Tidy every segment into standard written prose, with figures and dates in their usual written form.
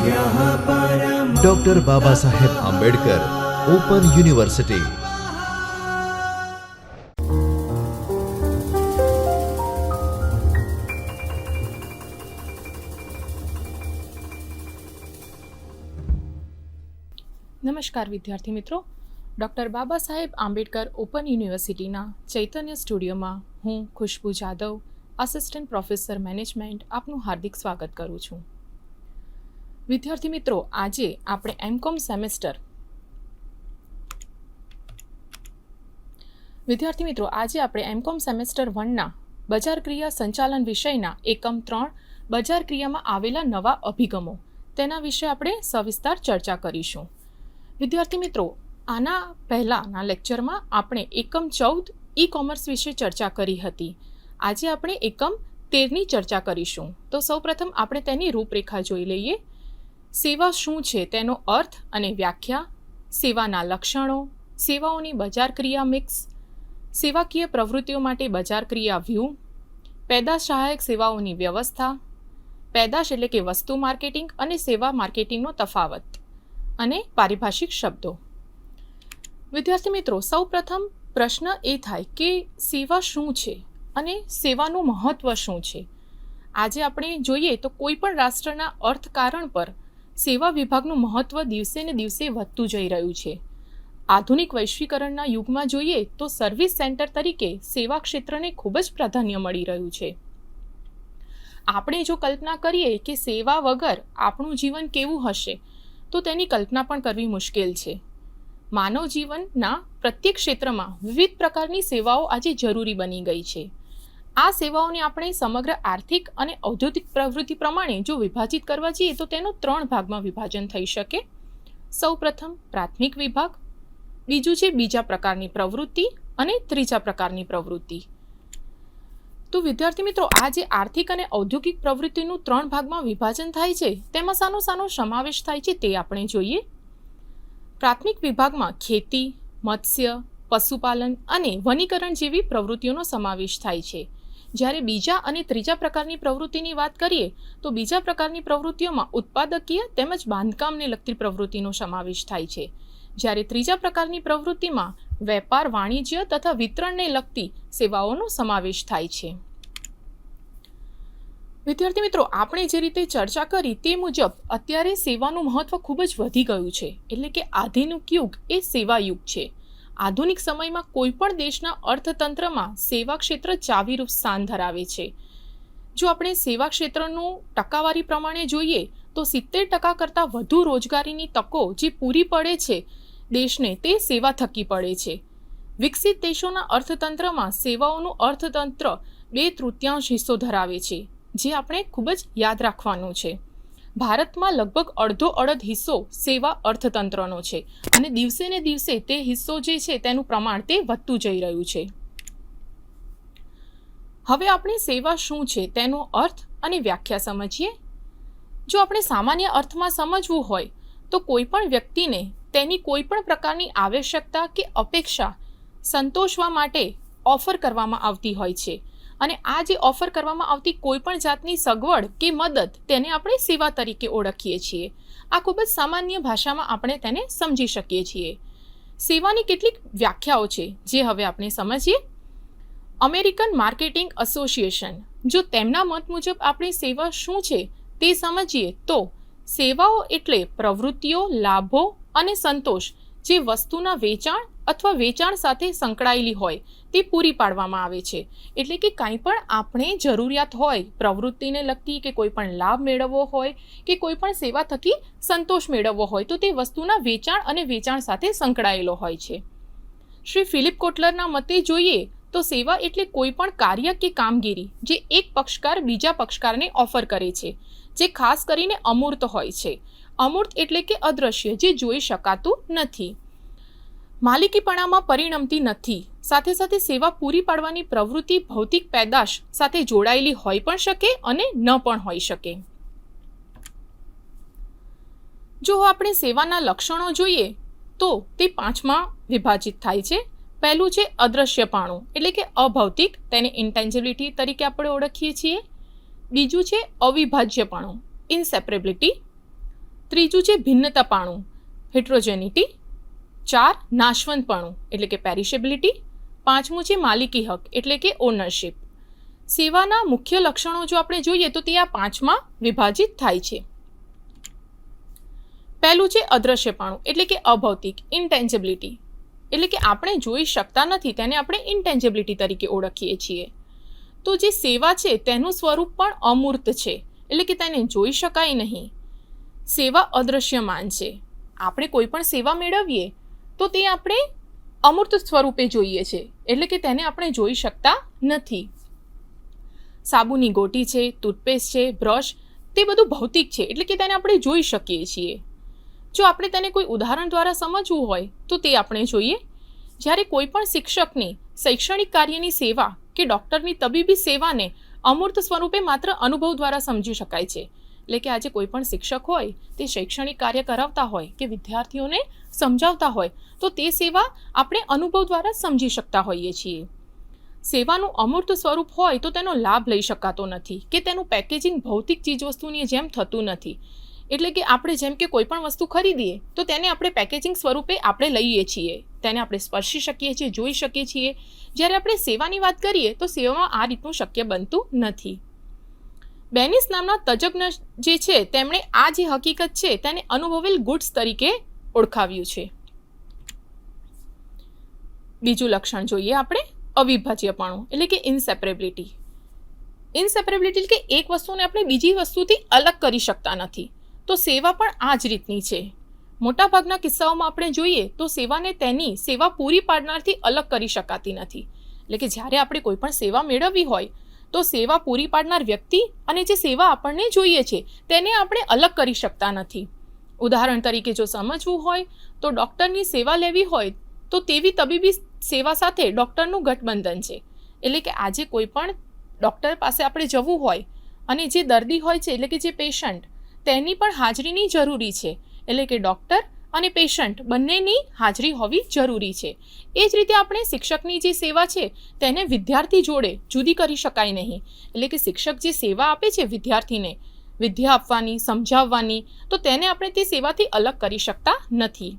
Doctor Baba Saheb Ambedkar open university. નમસ્કાર વિદ્યાર્થી મિત્રો, ડૉક્ટર બાબા સાહેબ આંબેડકર ઓપન યુનિવર્સિટીના ચૈતન્ય સ્ટુડિયોમાં હું ખુશ્બુ જાદવ, આસિસ્ટન્ટ પ્રોફેસર મેનેજમેન્ટ, આપનું હાર્દિક સ્વાગત કરું છું. વિદ્યાર્થી મિત્રો, આજે આપણે એમકોમ સેમેસ્ટર 1ના બજાર ક્રિયા સંચાલન વિષયના એકમ 3 બજાર ક્રિયામાં આવેલા નવા અભિગમો તેના વિશે આપણે સવિસ્તાર ચર્ચા કરીશું. વિદ્યાર્થી મિત્રો, આના પહેલાંના લેક્ચરમાં આપણે એકમ 14 ઈ કોમર્સ વિશે ચર્ચા કરી હતી. આજે આપણે એકમ 13ની ચર્ચા કરીશું. તો સૌપ્રથમ આપણે તેની રૂપરેખા જોઈ લઈએ. સેવા શું છે તેનો અર્થ અને વ્યાખ્યા, સેવાના લક્ષણો, સેવાઓની બજાર ક્રિયા મિક્સ, સેવાકીય પ્રવૃત્તિઓ માટે બજાર ક્રિયા વ્યૂહ, પેદાશ સહાયક સેવાઓની વ્યવસ્થા, પેદાશ એટલે કે વસ્તુ માર્કેટિંગ અને સેવા માર્કેટિંગનો તફાવત અને પારિભાષિક શબ્દો. વિદ્યાર્થી મિત્રો, સૌપ્રથમ પ્રશ્ન એ થાય કે સેવા શું છે અને સેવાનું મહત્ત્વ શું છે. આજે આપણે જોઈએ તો કોઈ પણ રાષ્ટ્રના અર્થકારણ પર સેવા વિભાગનું મહત્ત્વ દિવસે ને દિવસે વધતું જઈ રહ્યું છે. આધુનિક વૈશ્વિકરણના યુગમાં જોઈએ તો સર્વિસ સેન્ટર તરીકે સેવા ક્ષેત્રને ખૂબ જ પ્રાધાન્ય મળી રહ્યું છે. આપણે જો કલ્પના કરીએ કે સેવા વગર આપણું જીવન કેવું હશે તો તેની કલ્પના પણ કરવી મુશ્કેલ છે. માનવ જીવનના પ્રત્યેક ક્ષેત્રમાં વિવિધ પ્રકારની સેવાઓ આજે જરૂરી બની ગઈ છે. આ સેવાઓને આપણે સમગ્ર આર્થિક અને ઔદ્યોગિક પ્રવૃત્તિ પ્રમાણે જો વિભાજિત કરવા જઈએ તો તેનું 3 ભાગમાં વિભાજન થઈ શકે. સૌપ્રથમ પ્રાથમિક વિભાગ, બીજું છે બીજા પ્રકારની પ્રવૃત્તિ અને ત્રીજા પ્રકારની પ્રવૃત્તિ. તો વિદ્યાર્થી મિત્રો, આ જે આર્થિક અને ઔદ્યોગિક પ્રવૃત્તિનું 3 ભાગમાં વિભાજન થાય છે તેમાં શાનો સમાવેશ થાય છે તે આપણે જોઈએ. પ્રાથમિક વિભાગમાં ખેતી, મત્સ્ય, પશુપાલન અને વનીકરણ જેવી પ્રવૃત્તિઓનો સમાવેશ થાય છે. જ્યારે બીજા અને ત્રીજા પ્રકારની પ્રવૃત્તિની વાત કરીએ તો બીજા પ્રકારની પ્રવૃત્તિઓમાં ઉત્પાદકીય તેમજ બાંધકામને લગતી પ્રવૃત્તિનો સમાવેશ થાય છે. જ્યારે ત્રીજા પ્રકારની પ્રવૃત્તિમાં વેપાર, વાણિજ્ય તથા વિતરણને લગતી સેવાઓનો સમાવેશ થાય છે. વિદ્યાર્થી મિત્રો, આપણે જે રીતે ચર્ચા કરી તે મુજબ અત્યારે સેવાનું મહત્વ ખૂબ જ વધી ગયું છે. એટલે કે આધુનિક યુગ એ સેવા યુગ છે. આધુનિક સમયમાં કોઈ પણ દેશના અર્થતંત્રમાં સેવા ક્ષેત્ર ચાવીરૂપ સ્થાન ધરાવે છે. જો આપણે સેવા ક્ષેત્રનું ટકાવારી પ્રમાણે જોઈએ તો 70% કરતાં વધુ રોજગારીની તકો જે પૂરી પડે છે દેશને તે સેવા થકી પડે છે. વિકસિત દેશોના અર્થતંત્રમાં સેવાઓનું અર્થતંત્ર 2/3 હિસ્સો ધરાવે છે, જે આપણે ખૂબ જ યાદ રાખવાનું છે. ભારતમાં લગભગ અડધો હિસ્સો સેવા અર્થતંત્રનો છે અને દિવસે ને દિવસે તે હિસ્સો જે છે તેનું પ્રમાણ તે વધતું જઈ રહ્યું છે. હવે આપણે સેવા શું છે તેનો અર્થ અને વ્યાખ્યા સમજીએ. જો આપણે સામાન્ય અર્થમાં સમજવું હોય તો કોઈ પણ વ્યક્તિને તેની કોઈ પણ પ્રકારની આવશ્યકતા કે અપેક્ષા સંતોષવા માટે ઓફર કરવામાં આવતી હોય છે અને આ જે ઓફર કરવામાં આવતી કોઈ પણ જાતની સગવડ કે મદદ તેને આપણે સેવા તરીકે ઓળખીએ છીએ. આ ખૂબ જ સામાન્ય ભાષામાં આપણે તેને સમજી શકીએ છીએ. સેવાની કેટલીક વ્યાખ્યાઓ છે જે હવે આપણે સમજીએ. અમેરિકન માર્કેટિંગ એસોસિએશન, જો તેમના મત મુજબ આપણે સેવા શું છે તે સમજીએ તો સેવાઓ એટલે પ્રવૃત્તિઓ, લાભો અને સંતોષ જે વસ્તુના વેચાણ અથવા વેચાણ સાથે સંકળાયેલી હોય તે પૂરી પાડવામાં આવે છે. એટલે કે કંઈ પણ આપણે જરૂરિયાત હોય પ્રવૃત્તિને લગતી કે કોઈ પણ લાભ મેળવવો હોય કે કોઈ પણ સેવા થકી સંતોષ મેળવવો હોય તો તે વસ્તુના વેચાણ અને વેચાણ સાથે સંકળાયેલો હોય છે. શ્રી ફિલિપ કોટલરના મતે જોઈએ તો સેવા એટલે કોઈ પણ કાર્ય કે કામગીરી જે એક પક્ષકાર બીજા પક્ષકારને ઓફર કરે છે, જે ખાસ કરીને અમૂર્ત હોય છે. અમૂર્ત એટલે કે અદ્રશ્ય, જે જોઈ શકાતું નથી, માલિકીપણામાં પરિણમતી નથી. સાથે સાથે સેવા પૂરી પાડવાની પ્રવૃત્તિ ભૌતિક પેદાશ સાથે જોડાયેલી હોઈ પણ શકે અને ન પણ હોઈ શકે. જો આપણે સેવાના લક્ષણો જોઈએ તો તે 5માં વિભાજિત થાય છે. પહેલું છે અદ્રશ્યપણું, એટલે કે અભૌતિક, તેને ઇન્ટેન્જિબિલિટી તરીકે આપણે ઓળખીએ છીએ. બીજું છે અવિભાજ્યપણું, ઇનસેપરેબિલિટી. ત્રીજું છે ભિન્નતાપણું, હેટ્રોજેનિટી. 4 નાશવંતપણું એટલે કે પેરિશેબિલિટી. 5મું છે માલિકી હક એટલે કે ઓનરશિપ. સેવાના મુખ્ય લક્ષણો જો આપણે જોઈએ તો તે આ 5માં વિભાજિત થાય છે. પહેલું છે અદ્રશ્યપણું એટલે કે અભૌતિક, ઇન્ટેન્જિબિલિટી એટલે કે આપણે જોઈ શકતા નથી, તેને આપણે ઇન્ટેન્જિબિલિટી તરીકે ઓળખીએ છીએ. તો જે સેવા છે તેનું સ્વરૂપ પણ અમૂર્ત છે એટલે કે તેને જોઈ શકાય નહીં. સેવા અદ્રશ્યમાન છે. આપણે કોઈ પણ સેવા મેળવીએ તો તે આપણે અમૂર્ત સ્વરૂપે જોઈએ છે એટલે કે તેને આપણે જોઈ શકતા નથી. સાબુની ગોટી છે, ટૂથપેસ્ટ છે, બ્રશ, તે બધું ભૌતિક છે એટલે કે તેને આપણે જોઈ શકીએ છીએ. જો આપણે તેને કોઈ ઉદાહરણ દ્વારા સમજવું હોય તો તે આપણે જોઈએ. જ્યારે કોઈ પણ શિક્ષકની શૈક્ષણિક કાર્યની સેવા કે ડૉક્ટરની તબીબી સેવાને અમૂર્ત સ્વરૂપે માત્ર અનુભવ દ્વારા સમજી શકાય છે. એટલે કે આજે કોઈ પણ શિક્ષક હોય તે શૈક્ષણિક કાર્ય કરાવતા હોય કે વિદ્યાર્થીઓને સમજાવતા હોય તો તે સેવા આપણે અનુભવ દ્વારા સમજી શકતા હોઈએ છીએ. સેવાનું અમૂર્ત સ્વરૂપ હોય તો તેનો લાભ લઈ શકાતો નથી કે તેનું પેકેજિંગ ભૌતિક ચીજવસ્તુની જેમ થતું નથી. એટલે કે આપણે જેમ કે કોઈ પણ વસ્તુ ખરીદીએ તો તેને આપણે પેકેજિંગ સ્વરૂપે આપણે લઈએ છીએ, તેને આપણે સ્પર્શી શકીએ છીએ, જોઈ શકીએ છીએ. જ્યારે આપણે સેવાની વાત કરીએ તો સેવામાં આ રીતનું શક્ય બનતું નથી. બેનિસ નામના તજજ્ઞ જે છે તેમણે આ જે હકીકત છે તેને અનુભવેલ ગુડ્સ તરીકે ઓળખાવ્યું છે. બીજું લક્ષણ જોઈએ આપણે અવિભાજ્યપણું એટલે કે ઇનસેપરેબિલિટી. ઇનસેપરેબિલિટી એટલે કે એક વસ્તુને આપણે બીજી વસ્તુથી અલગ કરી શકતા નથી. તો સેવા પણ આ જ રીતની છે. મોટાભાગના કિસ્સાઓમાં આપણે જોઈએ તો સેવાને તેની સેવા પૂરી પાડનારથી અલગ કરી શકાતી નથી. એટલે કે જ્યારે આપણે કોઈ પણ સેવા મેળવવી હોય તો સેવા પૂરી પાડનાર વ્યક્તિ અને જે સેવા આપણને જોઈએ છે તેને આપણે અલગ કરી શકતા નથી. ઉદાહરણ તરીકે જો સમજવું હોય તો ડૉક્ટરની સેવા લેવી હોય તો તેવી તબીબી સેવા સાથે ડૉક્ટરનું ગઠબંધન છે. એટલે કે આજે કોઈ પણ ડૉક્ટર પાસે આપણે જવું હોય અને જે દર્દી હોય છે એટલે કે જે પેશન્ટ તેની પણ હાજરીની જરૂરી છે. એટલે કે ડૉક્ટર અને પેશન્ટ બંનેની હાજરી હોવી જરૂરી છે. એ જ રીતે આપણે શિક્ષકની જે સેવા છે તેને વિદ્યાર્થી જોડે જુદી કરી શકાય નહીં. એટલે કે શિક્ષક જે સેવા આપે છે વિદ્યાર્થીને વિદ્યા આપવાની, સમજાવવાની, તો તેને આપણે તે સેવાથી અલગ કરી શકતા નથી.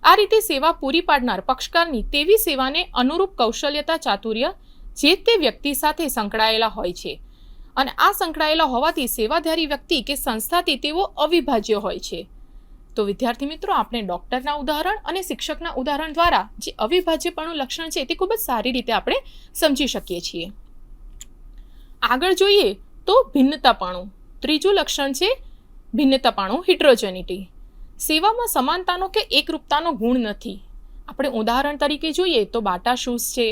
આ રીતે સેવા પૂરી પાડનાર પક્ષકારની તેવી સેવાને અનુરૂપ કૌશલ્યતા, ચાતુર્ય જે તે વ્યક્તિ સાથે સંકળાયેલા હોય છે અને આ સંકળાયેલા હોવાથી સેવાધારી વ્યક્તિ કે સંસ્થાથી તેઓ અવિભાજ્ય હોય છે. તો વિદ્યાર્થી મિત્રો, આપણે ડૉક્ટરના ઉદાહરણ અને શિક્ષકના ઉદાહરણ દ્વારા જે અવિભાજ્યપણું લક્ષણ છે તે ખૂબ જ સારી રીતે આપણે સમજી શકીએ છીએ. આગળ જોઈએ તો ભિન્નતાપણું. ત્રીજું લક્ષણ છે ભિન્નતાપણું, હિટ્રોજેનિટી. સેવામાં સમાનતાનો કે એકરૂપતાનો ગુણ નથી. આપણે ઉદાહરણ તરીકે જોઈએ તો બાટા શૂઝ છે,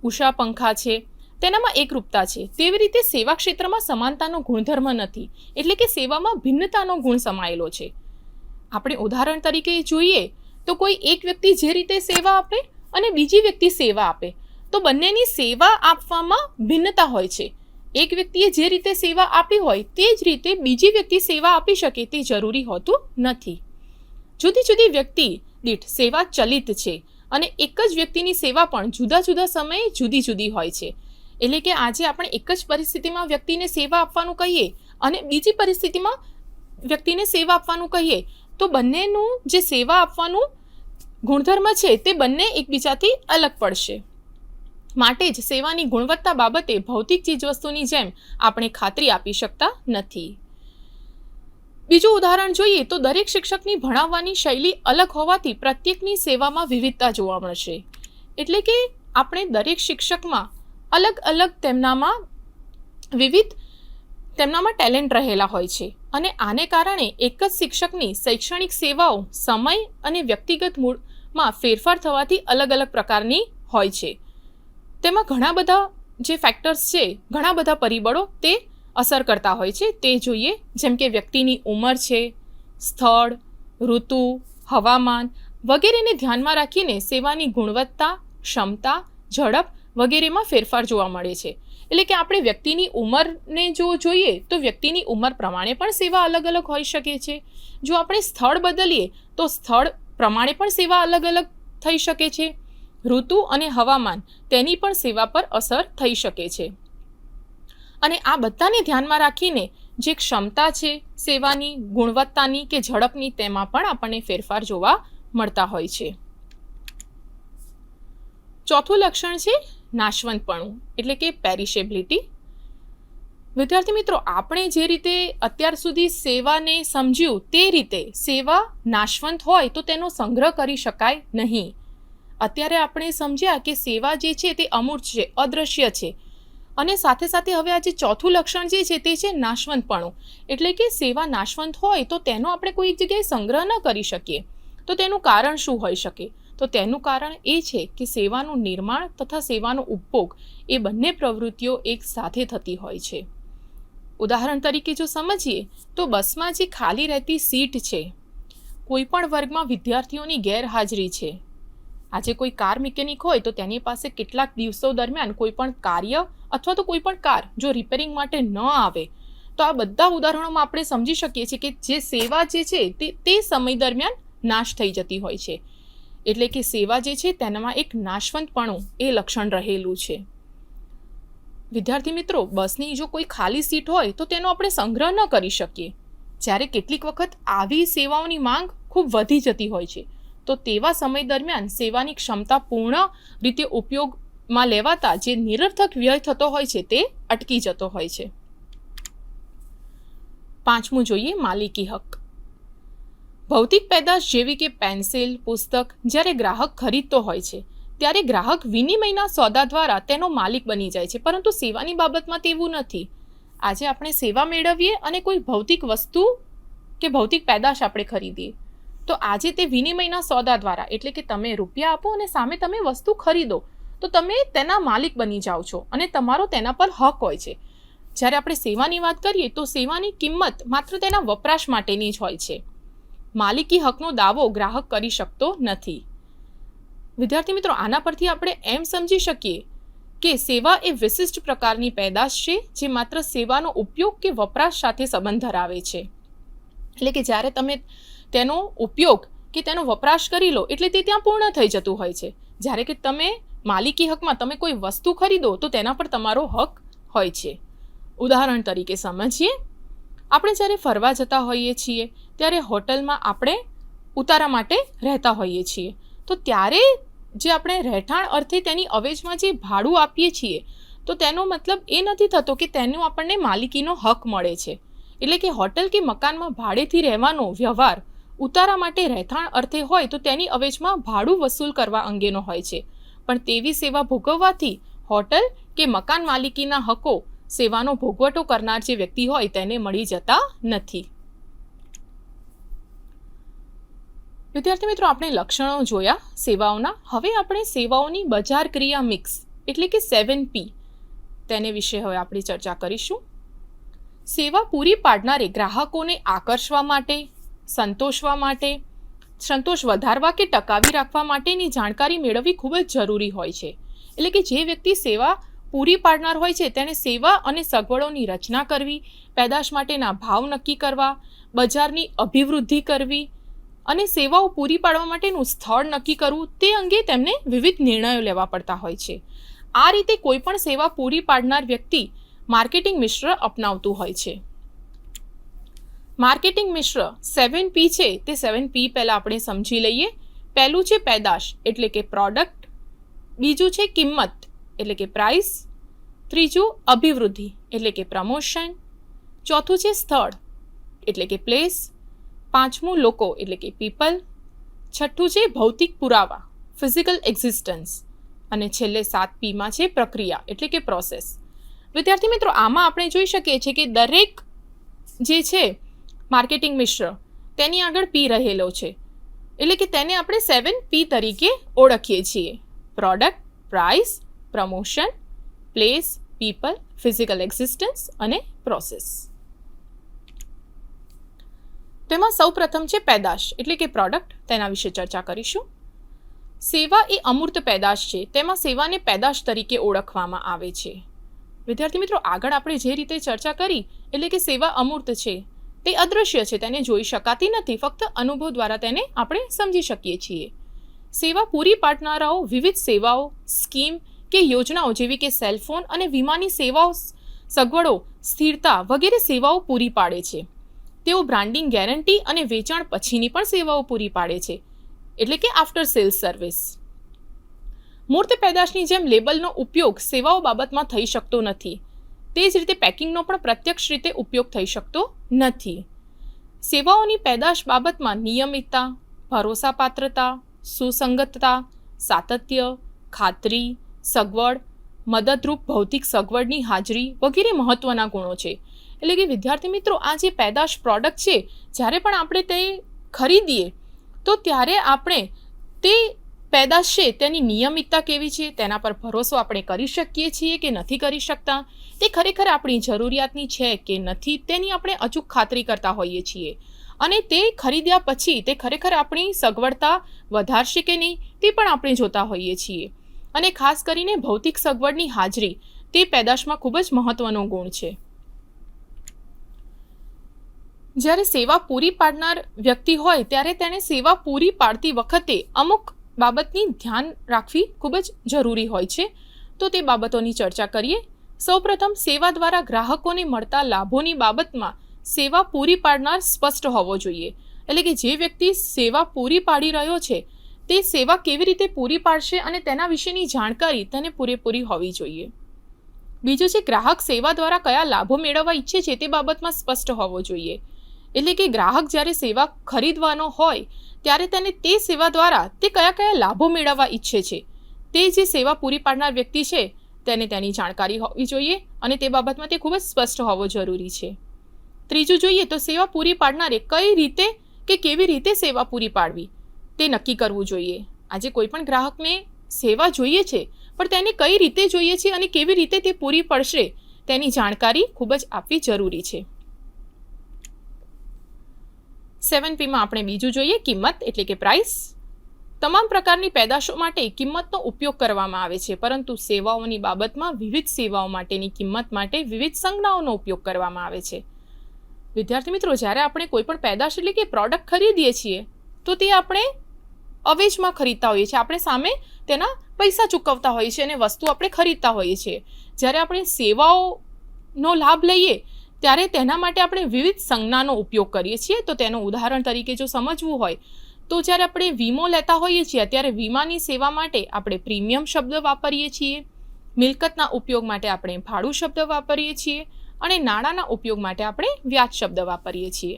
ઉષા પંખા છે, તેનામાં એકરૂપતા છે. તેવી રીતે સેવા ક્ષેત્રમાં સમાનતાનો ગુણધર્મ નથી. એટલે કે સેવામાં ભિન્નતાનો ગુણ સમાયેલો છે. આપણે ઉદાહરણ તરીકે જોઈએ તો કોઈ એક વ્યક્તિ જે રીતે સેવા આપે અને બીજી વ્યક્તિ સેવા આપે તો બંનેની સેવા આપવામાં ભિન્નતા હોય છે. એક વ્યક્તિએ જે રીતે સેવા આપી હોય તે જ રીતે બીજી વ્યક્તિ સેવા આપી શકે તે જરૂરી હોતું નથી. જુદી જુદી વ્યક્તિ દીઠ સેવા ચલિત છે અને એક જ વ્યક્તિની સેવા પણ જુદા જુદા સમયે જુદી જુદી હોય છે. એટલે કે આજે આપણે એક જ પરિસ્થિતિમાં વ્યક્તિને સેવા આપવાનું કહીએ અને બીજી પરિસ્થિતિમાં વ્યક્તિને સેવા આપવાનું કહીએ તો બંનેનું જે સેવા આપવાનું ગુણધર્મ છે તે બંને એકબીજાથી અલગ પડશે. માટે જ સેવાની ગુણવત્તા બાબતે ભૌતિક ચીજવસ્તુની જેમ આપણે ખાતરી આપી શકતા નથી. બીજું ઉદાહરણ જોઈએ તો દરેક શિક્ષકની ભણાવવાની શૈલી અલગ હોવાથી પ્રત્યેકની સેવામાં વિવિધતા જોવા મળશે. એટલે કે આપણે દરેક શિક્ષકમાં અલગ અલગ તેમનામાં ટેલેન્ટ રહેલા હોય છે અને આને કારણે એક જ શિક્ષકની શૈક્ષણિક સેવાઓ સમય અને વ્યક્તિગત મૂળમાં ફેરફાર થવાથી અલગ અલગ પ્રકારની હોય છે. તેમાં ઘણા બધા જે ફેક્ટર્સ છે, ઘણા બધા પરિબળો તે અસર કરતા હોય છે. તે જોઈએ જેમ કે વ્યક્તિની ઉંમર છે, સ્થળ, ઋતુ, હવામાન વગેરેને ધ્યાનમાં રાખીને સેવાની ગુણવત્તા, ક્ષમતા, ઝડપ વગેરેમાં ફેરફાર જોવા મળે છે. એટલે કે આપણે વ્યક્તિની ઉંમરને જો જોઈએ તો વ્યક્તિની ઉંમર પ્રમાણે પણ સેવા અલગ અલગ હોઈ શકે છે. જો આપણે સ્થળ બદલીએ તો સ્થળ પ્રમાણે પણ સેવા અલગ અલગ થઈ શકે છે. ઋતુ અને હવામાન તેની પણ સેવા પર અસર થઈ શકે છે. અને આ બધાને ધ્યાનમાં રાખીને જે ક્ષમતા છે સેવાની ગુણવત્તાની કે ઝડપની, તેમાં પણ આપણને ફેરફાર જોવા મળતા હોય છે. ચોથું લક્ષણ છે નાશવંતપણું, એટલે કે પેરિશેબિલિટી. વિદ્યાર્થી મિત્રો, આપણે જે રીતે અત્યાર સુધી સેવાને સમજ્યું તે રીતે સેવા નાશવંત હોય તો તેનો સંગ્રહ કરી શકાય નહીં. અત્યારે આપણે સમજ્યા કે સેવા જે છે તે અમૂર્ત છે, અદ્રશ્ય છે, અને સાથે સાથે હવે આ જે ચોથું લક્ષણ જે છે તે છે નાશવંતપણું, એટલે કે સેવા નાશવંત હોય તો તેનો આપણે કોઈ એક જગ્યાએ સંગ્રહ ન કરી શકીએ. તો તેનું કારણ શું હોઈ શકે? તો તેનું કારણ એ છે કે સેવાનું નિર્માણ તથા સેવાનો ઉપભોગ એ બંને પ્રવૃત્તિઓ એક સાથે થતી હોય છે. ઉદાહરણ તરીકે જો સમજીએ તો બસમાં જે ખાલી રહેતી સીટ છે, કોઈ પણ વર્ગમાં વિદ્યાર્થીઓની ગેરહાજરી છે. આજે કોઈ કાર મિકેનિક હોય તો તેની પાસે કેટલાક દિવસો દરમિયાન કોઈ પણ કાર્ય અથવા તો કોઈ પણ કાર જો રિપેરિંગ માટે ન આવે, તો આ બધા ઉદાહરણોમાં આપણે સમજી શકીએ છીએ કે જે સેવા જે છે તે સમય દરમિયાન નાશ થઈ જતી હોય છે. એટલે કે સેવા જે છે તેનામાં એક નાશવંતપણું એ લક્ષણ રહેલું છે. વિદ્યાર્થી મિત્રો, બસની જો કોઈ ખાલી સીટ હોય તો તેનો આપણે સંગ્રહ ન કરી શકીએ. જ્યારે કેટલીક વખત આવી સેવાઓની માંગ ખૂબ વધી જતી હોય છે, તો તેવા સમય દરમિયાન સેવાની ક્ષમતા પૂર્ણ રીતે ઉપયોગમાં લેવાતા જે નિરર્થક વ્યય થતો હોય છે તે અટકી જતો હોય છે. પાંચમું જોઈએ માલિકી હક. ભૌતિક પેદાશ જેવી કે પેન્સિલ, પુસ્તક જ્યારે ગ્રાહક ખરીદતો હોય છે ત્યારે ગ્રાહક વિનિમયના સોદા દ્વારા તેનો માલિક બની જાય છે, પરંતુ સેવાની બાબતમાં તેવું નથી. આજે આપણે સેવા મેળવીએ અને કોઈ ભૌતિક વસ્તુ કે ભૌતિક પેદાશ આપણે ખરીદીએ તો આજે તે વિનિમયના સોદા દ્વારા, એટલે કે તમે રૂપિયા આપો અને સામે તમે વસ્તુ ખરીદો, તો તમે તેના માલિક બની જાઓ છો અને તમારો તેના પર હક હોય છે. જ્યારે આપણે સેવાની વાત કરીએ તો સેવાની કિંમત માત્ર તેના વપરાશ માટેની જ હોય છે. માલિકી હકનો દાવો ગ્રાહક કરી શકતો નથી. વિદ્યાર્થી મિત્રો, આના પરથી આપણે એમ સમજી શકીએ કે સેવા એ વિશિષ્ટ પ્રકારની પેદાશ છે જે માત્ર સેવાનો ઉપયોગ કે વપરાશ સાથે સંબંધ ધરાવે છે. એટલે કે જ્યારે તમે તેનો ઉપયોગ કે તેનો વપરાશ કરી લો એટલે તે ત્યાં પૂર્ણ થઈ જતું હોય છે. જ્યારે કે તમે માલિકી હકમાં તમે કોઈ વસ્તુ ખરીદો તો તેના પર તમારો હક હોય છે. ઉદાહરણ તરીકે સમજીએ, આપણે જ્યારે ફરવા જતા હોઈએ છીએ ત્યારે હોટલમાં આપણે ઉતારા માટે રહેતા હોઈએ છીએ, તો ત્યારે જે આપણે રહેઠાણ અર્થે તેની અવેજમાં જે ભાડું આપીએ છીએ તો તેનો મતલબ એ નથી થતો કે તેનો આપણને માલિકીનો હક મળે છે. એટલે કે હોટલ કે મકાનમાં ભાડેથી રહેવાનો વ્યવહાર ઉતારા માટે રહેઠાણ અર્થે હોય તો તેની અવેજમાં ભાડું વસૂલ કરવા અંગેનો હોય છે, પણ તેવી સેવા ભોગવવાથી હોટલ કે મકાન માલિકીના હકો સેવાનો ભોગવટો કરનાર જે વ્યક્તિ હોય તેને મળી જતા નથી. વિદ્યાર્થી મિત્રો, આપણે લક્ષણો જોયા સેવાઓના. હવે આપણે સેવાઓની બજાર ક્રિયા મિક્સ એટલે કે 7P તેને વિશે હવે આપણે ચર્ચા કરીશું. સેવા પૂરી પાડનારે ગ્રાહકોને આકર્ષવા માટે, સંતોષ વધારવા કે ટકાવી રાખવા માટેની જાણકારી મેળવવી ખૂબ જ જરૂરી હોય છે. એટલે કે જે વ્યક્તિ સેવા પૂરી પાડનાર હોય છે તેણે સેવા અને સગવડોની રચના કરવી, પેદાશ માટેના ભાવ નક્કી કરવા, બજારની અભિવૃદ્ધિ કરવી અને સેવાઓ પૂરી પાડવા માટેનું સ્થળ નક્કી કરવું, તે અંગે તેમને વિવિધ નિર્ણયો લેવા પડતા હોય છે. આ રીતે કોઈ પણ સેવા પૂરી પાડનાર વ્યક્તિ માર્કેટિંગ મિશ્ર અપનાવતું હોય છે. માર્કેટિંગ મિશ્ર 7P છે તે 7P પહેલાં આપણે સમજી લઈએ. પહેલું છે પેદાશ એટલે કે પ્રોડક્ટ, બીજું છે કિંમત એટલે કે પ્રાઇસ, ત્રીજું અભિવૃદ્ધિ એટલે કે પ્રમોશન, ચોથું છે સ્થળ એટલે કે પ્લેસ, પાંચમું લોકો એટલે કે પીપલ, છઠ્ઠું છે ભૌતિક પુરાવા ફિઝિકલ એક્ઝિસ્ટન્સ, અને છેલ્લે 7Pમાં છે પ્રક્રિયા એટલે કે પ્રોસેસ. વિદ્યાર્થી મિત્રો, આમાં આપણે જોઈ શકીએ છીએ કે દરેક જે છે માર્કેટિંગ મિશ્ર તેની આગળ P રહેલો છે, એટલે કે તેને આપણે 7P તરીકે ઓળખીએ છીએ. Product, price, promotion, place, people, physical existence અને પ્રોસેસ. તેમાં સૌ પ્રથમ છે પેદાશ એટલે કે પ્રોડક્ટ, તેના વિશે ચર્ચા કરીશું. સેવા એ અમૂર્ત પેદાશ છે, તેમાં સેવાને પેદાશ તરીકે ઓળખવામાં આવે છે. વિદ્યાર્થી મિત્રો, આગળ આપણે જે રીતે ચર્ચા કરી એટલે કે સેવા અમૂર્ત છે, તે અદૃશ્ય છે, તેને જોઈ શકાતી નથી, ફક્ત અનુભવ દ્વારા તેને આપણે સમજી શકીએ છીએ. સેવા પૂરી પાડનારાઓ વિવિધ સેવાઓ, સ્કીમ કે યોજનાઓ જેવી કે સેલફોન અને વીમાની સેવાઓ સગવડો, સ્થિરતા વગેરે સેવાઓ પૂરી પાડે છે. તેઓ બ્રાન્ડિંગ ગેરંટી અને વેચાણ પછીની પણ સેવાઓ પૂરી પાડે છે, એટલે કે આફ્ટર સેલ્સ સર્વિસ. મૂર્ત પેદાશની જેમ લેબલનો ઉપયોગ સેવાઓ બાબતમાં થઈ શકતો નથી. તે જ રીતે પેકિંગનો પણ પ્રત્યક્ષ રીતે ઉપયોગ થઈ શકતો નથી. સેવાઓની પેદાશ બાબતમાં નિયમિતતા, ભરોસાપાત્રતા, સુસંગતતા, સાતત્ય, ખાતરી, સગવડ, મદદરૂપ ભૌતિક સગવડની હાજરી વગેરે મહત્વના ગુણો છે. એટલે કે વિદ્યાર્થી મિત્રો, આ જે પેદાશ પ્રોડક્ટ છે, જ્યારે પણ આપણે તે ખરીદીએ તો ત્યારે આપણે તે પેદાશ છે તેની નિયમિતતા કેવી છે, તેના પર ભરોસો આપણે કરી શકીએ છીએ કે નથી કરી શકતા, તે ખરેખર આપણી જરૂરિયાતની છે કે નથી, તેની આપણે અચૂક ખાતરી કરતા હોઈએ છીએ. અને તે ખરીદ્યા પછી તે ખરેખર આપણી સગવડતા વધારશે કે નહીં તે પણ આપણે જોતા હોઈએ છીએ. અને ખાસ કરીને ભૌતિક સગવડની હાજરી તે પેદાશમાં ખૂબ જ મહત્વનો ગુણ છે. જ્યારે સેવા પૂરી પાડનાર વ્યક્તિ હોય ત્યારે તેણે સેવા પૂરી પાડતી વખતે અમુક બાબતની ધ્યાન રાખવી ખૂબ જ જરૂરી હોય છે. તો તે બાબતોની ચર્ચા કરીએ. સૌપ્રથમ, સેવા દ્વારા ગ્રાહકોને મળતા લાભોની બાબતમાં સેવા પૂરી પાડનાર સ્પષ્ટ હોવો જોઈએ. એટલે કે જે વ્યક્તિ સેવા પૂરી પાડી રહ્યો છે તે સેવા કેવી રીતે પૂરી પાડશે અને તેના વિશેની જાણકારી તેને પૂરેપૂરી હોવી જોઈએ. બીજું છે, ગ્રાહક સેવા દ્વારા કયા લાભો મેળવવા ઈચ્છે છે તે બાબતમાં સ્પષ્ટ હોવો જોઈએ. એટલે કે ગ્રાહક જ્યારે સેવા ખરીદવાનો હોય ત્યારે તેને તે સેવા દ્વારા તે કયા કયા લાભો મેળવવા ઈચ્છે છે તે જે સેવા પૂરી પાડનાર વ્યક્તિ છે તેને તેની જાણકારી હોવી જોઈએ અને તે બાબતમાં તે ખૂબ જ સ્પષ્ટ હોવો જરૂરી છે. ત્રીજું જોઈએ તો સેવા પૂરી પાડનારે કઈ રીતે કે કેવી રીતે સેવા પૂરી પાડવી તે નક્કી કરવું જોઈએ. આજે કોઈ પણ ગ્રાહકને સેવા જોઈએ છે પણ તેને કઈ રીતે જોઈએ છે અને કેવી રીતે તે પૂરી પડશે તેની જાણકારી ખૂબ જ આપવી જરૂરી છે. 7Pમાં આપણે બીજું જોઈએ, કિંમત એટલે કે પ્રાઇસ. તમામ પ્રકારની પેદાશો માટે કિંમતનો ઉપયોગ કરવામાં આવે છે, પરંતુ સેવાઓની બાબતમાં વિવિધ સેવાઓ માટેની કિંમત માટે વિવિધ સંજ્ઞાઓનો ઉપયોગ કરવામાં આવે છે. વિદ્યાર્થી મિત્રો, જ્યારે આપણે કોઈ પણ પેદાશ એટલે કે પ્રોડક્ટ ખરીદીએ છીએ તો તે આપણે અવેજમાં ખરીદતા હોઈએ છીએ, આપણે સામે તેના પૈસા ચૂકવતા હોઈએ છીએ અને વસ્તુ આપણે ખરીદતા હોઈએ છીએ. જ્યારે આપણે સેવાઓનો લાભ લઈએ ત્યારે તેના માટે આપણે વિવિધ સંજ્ઞાનો ઉપયોગ કરીએ છીએ. તો તેનું ઉદાહરણ તરીકે જો સમજવું હોય તો જ્યારે આપણે વીમો લેતા હોઈએ છીએ ત્યારે વીમાની સેવા માટે આપણે પ્રીમિયમ શબ્દ વાપરીએ છીએ, મિલકતના ઉપયોગ માટે આપણે ભાડું શબ્દ વાપરીએ છીએ અને નાણાંના ઉપયોગ માટે આપણે વ્યાજ શબ્દ વાપરીએ છીએ.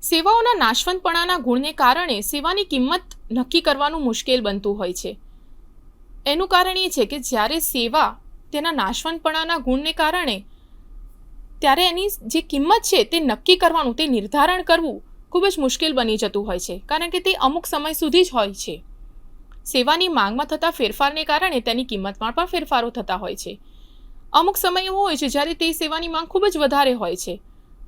સેવાઓના નાશવંતપણાના ગુણને કારણે સેવાની કિંમત નક્કી કરવાનું મુશ્કેલ બનતું હોય છે. એનું કારણ એ છે કે જ્યારે સેવા તેના નાશવંતપણાના ગુણને કારણે ત્યારે એની જે કિંમત છે તે નક્કી કરવાનું, તે નિર્ધારણ કરવું ખૂબ જ મુશ્કેલ બની જતું હોય છે, કારણ કે તે અમુક સમય સુધી જ હોય છે. સેવાની માંગમાં થતા ફેરફારને કારણે તેની કિંમતમાં પણ ફેરફારો થતા હોય છે. અમુક સમય એવો હોય છે જ્યારે તે સેવાની માંગ ખૂબ જ વધારે હોય છે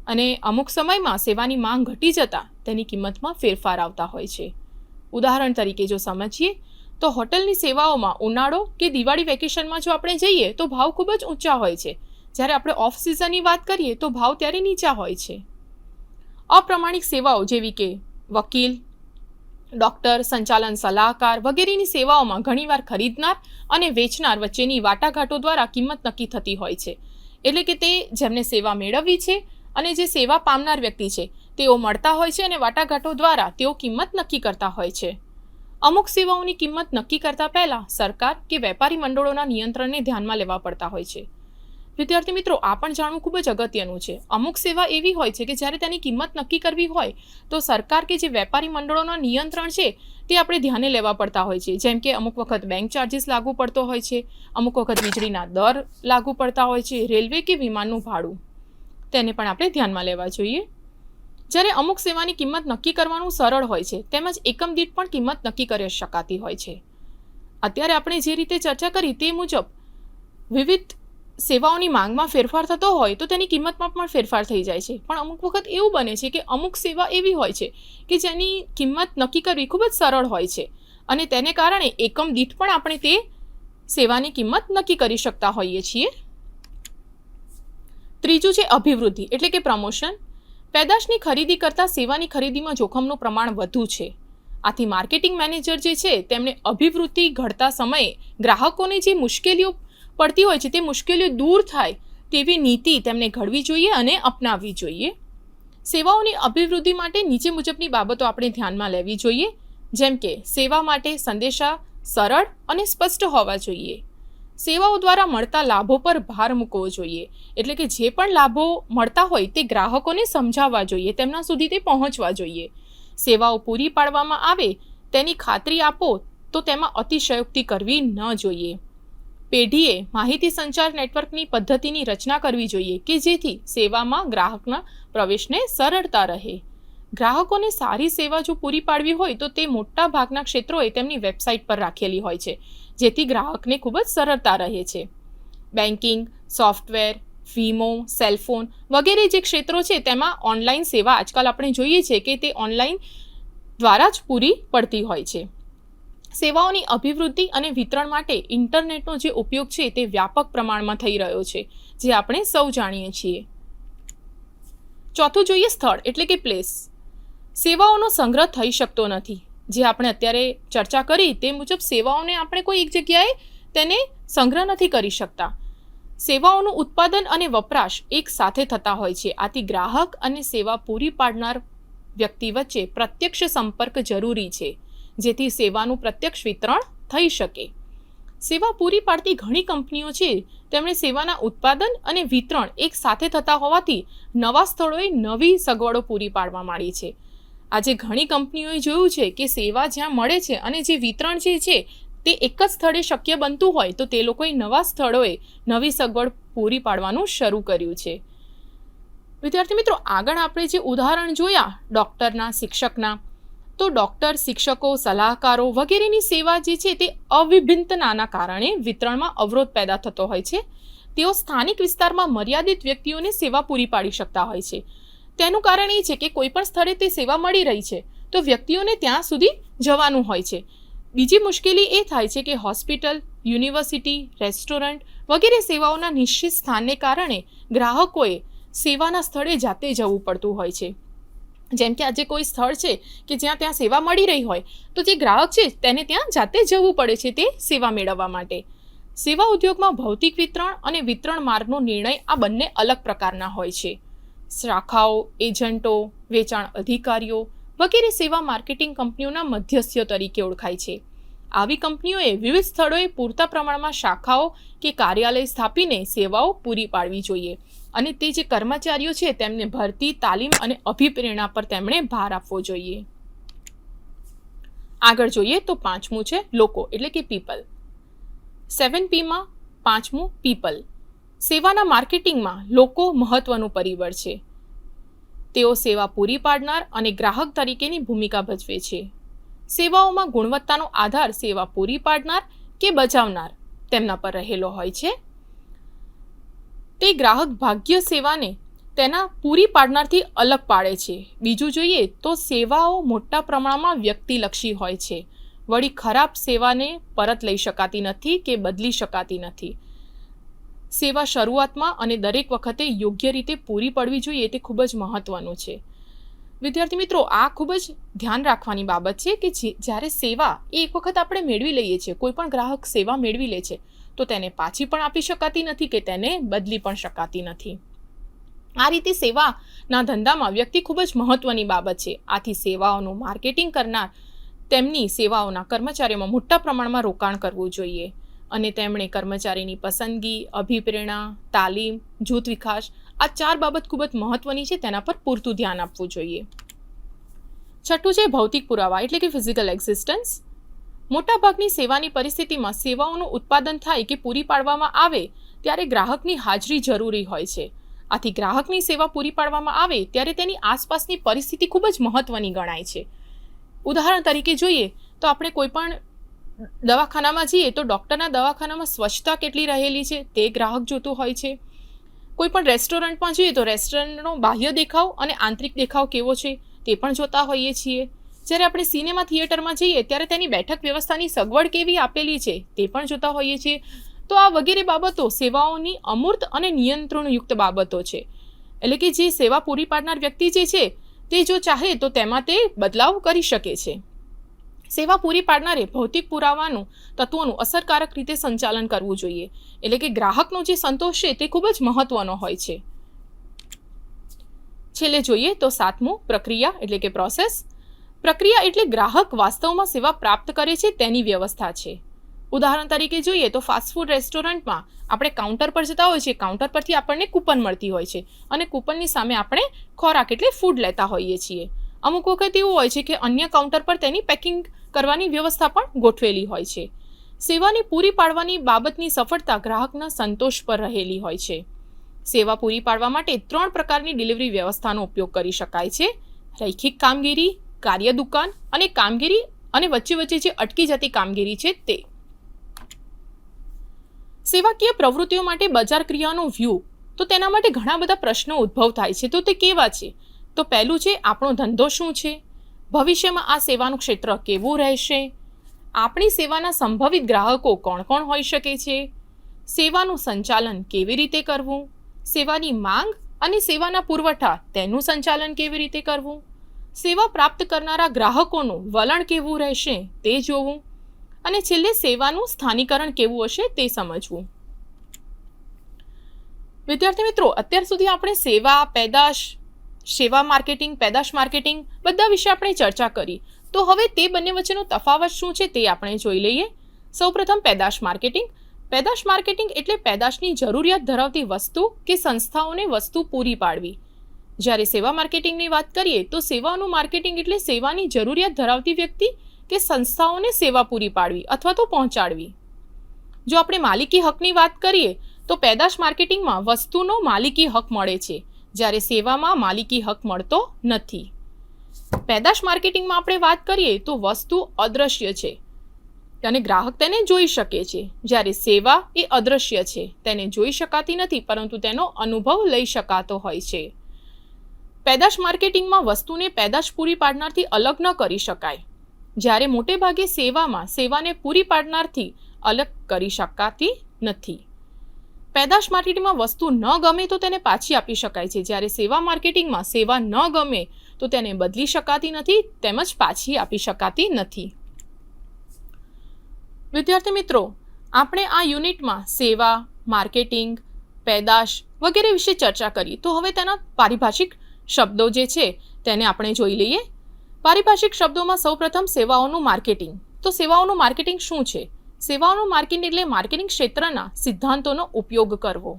અને અમુક સમયમાં સેવાની માંગ ઘટી જતાં તેની કિંમતમાં ફેરફાર આવતા હોય છે. ઉદાહરણ તરીકે જો સમજીએ તો હોટલની સેવાઓમાં ઉનાળો કે દિવાળી વેકેશનમાં જો આપણે જઈએ તો ભાવ ખૂબ જ ઊંચા હોય છે. જ્યારે આપણે ઓફ સિઝનની વાત કરીએ તો ભાવ ત્યારે નીચા હોય છે. અપ્રમાણિક સેવાઓ જેવી કે વકીલ, ડૉક્ટર, સંચાલન સલાહકાર વગેરેની સેવાઓમાં ઘણીવાર ખરીદનાર અને વેચનાર વચ્ચેની વાટાઘાટો દ્વારા કિંમત નક્કી થતી હોય છે. એટલે કે તે જેમને સેવા મેળવવી છે અને જે સેવા પામનાર વ્યક્તિ છે તેઓ મળતા હોય છે અને વાટાઘાટો દ્વારા તેઓ કિંમત નક્કી કરતા હોય છે. અમુક સેવાઓની કિંમત નક્કી કરતા પહેલાં સરકાર કે વેપારી મંડળોના નિયંત્રણને ધ્યાનમાં લેવા પડતા હોય છે. વિદ્યાર્થી મિત્રો, આ પણ જાણવું ખૂબ જ અગત્યનું છે. અમુક સેવા એવી હોય છે કે જ્યારે તેની કિંમત નક્કી કરવી હોય તો સરકાર કે જે વેપારી મંડળોના નિયંત્રણ છે તે આપણે ધ્યાને લેવા પડતા હોય છે. જેમ કે અમુક વખત બેંક ચાર્જીસ લાગુ પડતો હોય છે, અમુક વખત વીજળીના દર લાગુ પડતા હોય છે, રેલવે કે વિમાનનું ભાડું, તેને પણ આપણે ધ્યાનમાં લેવા જોઈએ. જ્યારે અમુક સેવાની કિંમત નક્કી કરવાનું સરળ હોય છે તેમજ એકમ દીઠ પણ કિંમત નક્કી કરી શકાતી હોય છે. અત્યારે આપણે જે રીતે ચર્ચા કરી તે મુજબ વિવિધ સેવાઓની માંગમાં ફેરફાર થતો હોય તો તેની કિંમતમાં પણ ફેરફાર થઈ જાય છે. પણ અમુક વખત એવું બને છે કે અમુક સેવા એવી હોય છે કે જેની કિંમત નક્કી કરવી ખૂબ જ સરળ હોય છે અને તેને કારણે એકમ દીઠ પણ આપણે તે સેવાની કિંમત નક્કી કરી શકતા હોઈએ છીએ. ત્રીજું છે અભિવૃદ્ધિ એટલે કે પ્રમોશન. પેદાશની ખરીદી કરતાં સેવાની ખરીદીમાં જોખમનું પ્રમાણ વધુ છે. આથી માર્કેટિંગ મેનેજર જે છે તેમણે અભિવૃદ્ધિ ઘડતા સમયે ગ્રાહકોને જે મુશ્કેલીઓ પડતી હોય છે તે મુશ્કેલીઓ દૂર થાય તેવી નીતિ તેમને ઘડવી જોઈએ અને અપનાવવી જોઈએ. સેવાઓની અભિવૃદ્ધિ માટે નીચે મુજબની બાબતો આપણે ધ્યાનમાં લેવી જોઈએ, જેમ કે સેવા માટે સંદેશા સરળ અને સ્પષ્ટ હોવા જોઈએ. સેવાઓ દ્વારા મળતા લાભો પર ભાર મૂકવો જોઈએ, એટલે કે જે પણ લાભો મળતા હોય તે ગ્રાહકોને સમજાવવા જોઈએ, તેમના સુધી તે પહોંચવા જોઈએ. સેવાઓ પૂરી પાડવામાં આવે તેની ખાતરી આપો તો તેમાં અતિશયોક્તિ કરવી ન જોઈએ. પેઢીએ માહિતી સંચાર નેટવર્કની પદ્ધતિની રચના કરવી જોઈએ કે જેથી સેવામાં ગ્રાહકના પ્રવેશને સરળતા રહે. ગ્રાહકોને સારી સેવા જો પૂરી પાડવી હોય તો તે મોટા ભાગના ક્ષેત્રોએ તેમની વેબસાઇટ પર રાખેલી હોય છે, જેથી ગ્રાહકને ખૂબ જ સરળતા રહે છે. બેન્કિંગ, સોફ્ટવેર, વીમો, સેલફોન વગેરે જે ક્ષેત્રો છે તેમાં ઓનલાઈન સેવા આજકાલ આપણે જોઈએ છે કે તે ઓનલાઈન દ્વારા જ પૂરી પડતી હોય છે. સેવાઓની અભિવૃદ્ધિ અને વિતરણ માટે ઇન્ટરનેટનો જે ઉપયોગ છે તે વ્યાપક પ્રમાણમાં થઈ રહ્યો છે, જે આપણે સૌ જાણીએ છીએ. ચોથું જોઈએ સ્થળ એટલે કે પ્લેસ. સેવાઓનો સંગ્રહ થઈ શકતો નથી. જે આપણે અત્યારે ચર્ચા કરી તે મુજબ સેવાઓને આપણે કોઈ એક જગ્યાએ તેને સંગ્રહ નથી કરી શકતા. સેવાઓનું ઉત્પાદન અને વપરાશ એક સાથે થતા હોય છે. આથી ગ્રાહક અને સેવા પૂરી પાડનાર વ્યક્તિ વચ્ચે પ્રત્યક્ષ સંપર્ક જરૂરી છે, જેથી સેવાનું પ્રત્યક્ષ વિતરણ થઈ શકે. સેવા પૂરી પાડતી ઘણી કંપનીઓ છે તેમણે સેવાના ઉત્પાદન અને વિતરણ એક સાથે થતા હોવાથી નવા સ્થળોએ નવી સગવડો પૂરી પાડવા માંડી છે. આજે ઘણી કંપનીઓએ જોયું છે કે સેવા જ્યાં મળે છે અને જે વિતરણ જે છે તે એક જ સ્થળે શક્ય બનતું હોય તો તે લોકોએ નવા સ્થળોએ નવી સગવડ પૂરી પાડવાનું શરૂ કર્યું છે. વિદ્યાર્થી મિત્રો, આગળ આપણે જે ઉદાહરણ જોયા ડૉક્ટરના, શિક્ષકના, તો ડૉક્ટર, શિક્ષકો, સલાહકારો વગેરેની સેવા જે છે તે અવિભિન્નતાના કારણે વિતરણમાં અવરોધ પેદા થતો હોય છે. તેઓ સ્થાનિક વિસ્તારમાં મર્યાદિત વ્યક્તિઓને સેવા પૂરી પાડી શકતા હોય છે. તેનું કારણ એ છે કે કોઈ પણ સ્થળે તે સેવા મળી રહી છે તો વ્યક્તિઓને ત્યાં સુધી જવાનું હોય છે. બીજી મુશ્કેલી એ થાય છે કે હોસ્પિટલ, યુનિવર્સિટી, રેસ્ટોરન્ટ વગેરે સેવાઓના નિશ્ચિત સ્થાનને કારણે ગ્રાહકોએ સેવાના સ્થળે જાતે જવું પડતું હોય છે. જેમ કે આજે કોઈ સ્થળ છે કે જ્યાં ત્યાં સેવા મળી રહી હોય તો જે ગ્રાહક છે તેને ત્યાં જાતે જવું પડે છે તે સેવા મેળવવા માટે. સેવા ઉદ્યોગમાં ભૌતિક વિતરણ અને વિતરણ માર્ગનો નિર્ણય આ બંને અલગ પ્રકારના હોય છે. શાખાઓ, એજન્ટો, વેચાણ અધિકારીઓ વગેરે સેવા માર્કેટિંગ કંપનીઓના મધ્યસ્થીઓ તરીકે ઓળખાય છે. આવી કંપનીઓએ વિવિધ સ્થળોએ પૂરતા પ્રમાણમાં શાખાઓ કે કાર્યાલય સ્થાપીને સેવાઓ પૂરી પાડવી જોઈએ અને તે જે કર્મચારીઓ છે તેમને ભરતી, તાલીમ અને અભિપ્રેરણા પર તેમણે ભાર આપવો જોઈએ. આગળ જોઈએ તો પાંચમું છે લોકો એટલે કે પીપલ. 7Pમાં પાંચમું પીપલ. સેવાના માર્કેટિંગમાં લોકો મહત્વનું પરિબળ છે. તેઓ સેવા પૂરી પાડનાર અને ગ્રાહક તરીકેની ભૂમિકા ભજવે છે. સેવાઓમાં ગુણવત્તાનો આધાર સેવા પૂરી પાડનાર કે બજાવનાર તેમના પર રહેલો હોય છે. તે ગ્રાહક ભાગ્ય સેવાને તેના પૂરી પાડનારથી અલગ પાડે છે. બીજું જોઈએ તો સેવાઓ મોટા પ્રમાણમાં વ્યક્તિલક્ષી હોય છે. વળી ખરાબ સેવાને પરત લઈ શકાતી નથી કે બદલી શકાતી નથી. સેવા શરૂઆતમાં અને દરેક વખતે યોગ્ય રીતે પૂરી પડવી જોઈએ તે ખૂબ જ મહત્વનું છે. વિદ્યાર્થી મિત્રો, આ ખૂબ જ ધ્યાન રાખવાની બાબત છે કે જ્યારે સેવા એ એક વખત આપણે મેળવી લઈએ છીએ, કોઈ પણ ગ્રાહક સેવા મેળવી લે છે તો તેને પાછી પણ આપી શકાતી નથી કે તેને બદલી પણ શકાતી નથી. આ રીતે સેવાના ધંધામાં વ્યક્તિ ખૂબ જ મહત્વની બાબત છે. આથી સેવાઓનું માર્કેટિંગ કરનાર તેમની સેવાઓના કર્મચારીઓમાં મોટા પ્રમાણમાં રોકાણ કરવું જોઈએ અને તેમણે કર્મચારીની પસંદગી, અભિપ્રેરણા, તાલીમ, જૂથ વિકાસ આ 4 બાબત ખૂબ જ મહત્વની છે, તેના પર પૂરતું ધ્યાન આપવું જોઈએ. છઠ્ઠું છે ભૌતિક પુરાવા એટલે કે ફિઝિકલ એક્ઝિસ્ટન્સ. મોટાભાગની સેવાની પરિસ્થિતિમાં સેવાઓનું ઉત્પાદન થાય કે પૂરી પાડવામાં આવે ત્યારે ગ્રાહકની હાજરી જરૂરી હોય છે. આથી ગ્રાહકની સેવા પૂરી પાડવામાં આવે ત્યારે તેની આસપાસની પરિસ્થિતિ ખૂબ જ મહત્વની ગણાય છે. ઉદાહરણ તરીકે જોઈએ તો આપણે કોઈ પણ દવાખાનામાં જઈએ તો ડૉક્ટરના દવાખાનામાં સ્વચ્છતા કેટલી રહેલી છે તે ગ્રાહક જોતું હોય છે. કોઈ પણ રેસ્ટોરન્ટમાં જોઈએ તો રેસ્ટોરન્ટનો બાહ્ય દેખાવ અને આંતરિક દેખાવ કેવો છે તે પણ જોતા હોઈએ છીએ. જ્યારે આપણે સિનેમા થિયેટરમાં જઈએ ત્યારે તેની બેઠક વ્યવસ્થાની સગવડ કેવી આપેલી છે તે પણ જોતા હોઈએ છીએ. તો આ વગેરે બાબતો સેવાઓની અમૂર્ત અને નિયંત્રણયુક્ત બાબતો છે. એટલે કે જે સેવા પૂરી પાડનાર વ્યક્તિ જે છે તે જો ચાહે તો તેમાં તે બદલાવ કરી શકે છે. સેવા પૂરી પાડનારે ભૌતિક પુરાવાનું તત્વોનું અસરકારક રીતે સંચાલન કરવું જોઈએ. એટલે કે ગ્રાહકનો જે સંતોષ છે તે ખૂબ જ મહત્વનો હોય છે. છેલ્લે જોઈએ તો 7મું પ્રક્રિયા એટલે કે પ્રોસેસ. પ્રક્રિયા એટલે ગ્રાહક વાસ્તવમાં સેવા પ્રાપ્ત કરે છે તેની વ્યવસ્થા છે. ઉદાહરણ તરીકે જોઈએ તો ફાસ્ટ ફૂડ રેસ્ટોરન્ટમાં આપણે કાઉન્ટર પર જતા હોય છે, કાઉન્ટર પરથી આપણને કૂપન મળતી હોય છે અને કૂપનની સામે આપણે ખોરાક એટલે ફૂડ લેતા હોઈએ છીએ. અમુક વખત એવું હોય છે કે અન્ય કાઉન્ટર પર તેની પેકિંગ કરવાની વ્યવસ્થા પણ ગોઠવેલી હોય છે. સેવાની પૂરી પાડવાની બાબતની સફળતા ગ્રાહકના સંતોષ પર રહેલી હોય છે. સેવા પૂરી પાડવા માટે 3 પ્રકારની ડિલિવરી વ્યવસ્થાનો ઉપયોગ કરી શકાય છે: રૈખિક કામગીરી, કાર્ય દુકાન અને કામગીરી અને વચ્ચે વચ્ચે જે અટકી જતી કામગીરી છે તે. સેવાકીય પ્રવૃત્તિઓ માટે બજાર ક્રિયાનો વ્યૂહ. તો તેના માટે ઘણા બધા પ્રશ્નો ઉદ્ભવ થાય છે. તો તે કેવા છે? તો પહેલું છે, આપણો ધંધો શું છે? ભવિષ્યમાં આ સેવાનું ક્ષેત્ર કેવું રહેશે? આપણી સેવાના સંભવિત ગ્રાહકો કોણ કોણ હોઈ શકે છે? સેવાનું સંચાલન કેવી રીતે કરવું? સેવાની માંગ અને સેવાના પુરવઠા તેનું સંચાલન કેવી રીતે કરવું? સેવા પ્રાપ્ત કરનારા ગ્રાહકોનું વલણ કેવું રહેશે તે જોવું. અને છેલ્લે સેવાનું સ્થાનીકરણ કેવું હશે તે સમજવું. વિદ્યાર્થી મિત્રો, અત્યાર સુધી આપણે સેવા, પેદાશ, સેવા માર્કેટિંગ, પેદાશ માર્કેટિંગ બધા વિશે આપણે ચર્ચા કરી. તો હવે તે બંને વચ્ચેનો તફાવત શું છે તે આપણે જોઈ લઈએ. સૌપ્રથમ પેદાશ માર્કેટિંગ. પેદાશ માર્કેટિંગ એટલે પેદાશની જરૂરિયાત ધરાવતી વસ્તુ કે સંસ્થાઓને વસ્તુ પૂરી પાડવી. જ્યારે સેવા માર્કેટિંગની વાત કરીએ તો સેવાનું માર્કેટિંગ એટલે સેવાની જરૂરિયાત ધરાવતી વ્યક્તિ કે સંસ્થાઓને સેવા પૂરી પાડવી અથવા તો પહોંચાડવી. જો આપણે માલિકી હકની વાત કરીએ તો પેદાશ માર્કેટિંગમાં વસ્તુનો માલિકી હક મળે છે, જ્યારે સેવામાં માલિકી હક મળતો નથી. પેદાશ માર્કેટિંગમાં આપણે વાત કરીએ તો વસ્તુ અદ્રશ્ય છે અને ગ્રાહક તેને જોઈ શકે છે, જ્યારે સેવા એ અદ્રશ્ય છે, તેને જોઈ શકાતી નથી પરંતુ તેનો અનુભવ લઈ શકાતો હોય છે. પેદાશ માર્કેટિંગમાં વસ્તુને પેદાશ પૂરી પાડનારથી અલગ ન કરી શકાય, જ્યારે મોટે ભાગે સેવામાં સેવાને પૂરી પાડનારથી અલગ કરી શકાતી નથી. પેદાશ માર્કેટિંગમાં વસ્તુ ન ગમે તો તેને પાછી આપી શકાય છે, જ્યારે સેવા માર્કેટિંગમાં સેવા ન ગમે તો તેને બદલી શકાતી નથી તેમજ પાછી આપી શકાતી નથી. વિદ્યાર્થી મિત્રો, આપણે આ યુનિટમાં સેવા, માર્કેટિંગ, પેદાશ વગેરે વિશે ચર્ચા કરી. તો હવે તેના પારિભાષિક શબ્દો જે છે તેને આપણે જોઈ લઈએ. પારિભાષિક શબ્દોમાં સૌપ્રથમ સેવાઓનું માર્કેટિંગ. તો સેવાઓનું માર્કેટિંગ શું છે? સેવાઓનું માર્કેટિંગ એટલે માર્કેટિંગ ક્ષેત્રના સિદ્ધાંતોનો ઉપયોગ કરવો.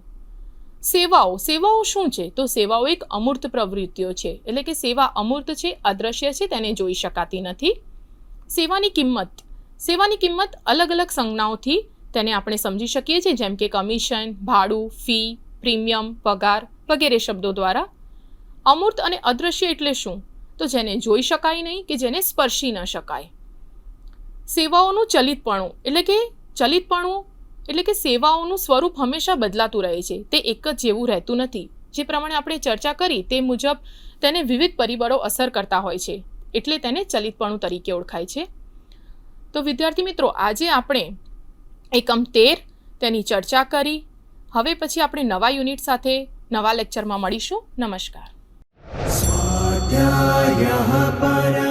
સેવાઓ શું છે? તો સેવાઓ એક અમૂર્ત પ્રવૃત્તિઓ છે, એટલે કે સેવા અમૂર્ત છે, અદ્રશ્ય છે, તેને જોઈ શકાતી નથી. સેવાની કિંમત અલગ અલગ સંજ્ઞાઓથી તેને આપણે સમજી શકીએ છીએ, જેમ કે કમિશન, ભાડું, ફી, પ્રીમિયમ, પગાર વગેરે શબ્દો દ્વારા. અમૂર્ત અને અદ્રશ્ય એટલે શું? તો જેને જોઈ શકાય નહીં કે જેને સ્પર્શી ન શકાય. સેવાઓનું ચલિતપણું એટલે કે સેવાઓનું સ્વરૂપ હંમેશા બદલાતું રહે છે, તે એક જ જેવું રહેતું નથી. જે પ્રમાણે આપણે ચર્ચા કરી તે મુજબ તેને વિવિધ પરિબળો અસર કરતા હોય છે, એટલે તેને ચલિતપણું તરીકે ઓળખાય છે. તો વિદ્યાર્થી મિત્રો, આજે આપણે એકમ 13 તેની ચર્ચા કરી. હવે પછી આપણે નવા યુનિટ સાથે નવા લેક્ચરમાં મળીશું. નમસ્કાર. स्वाध्यायः परः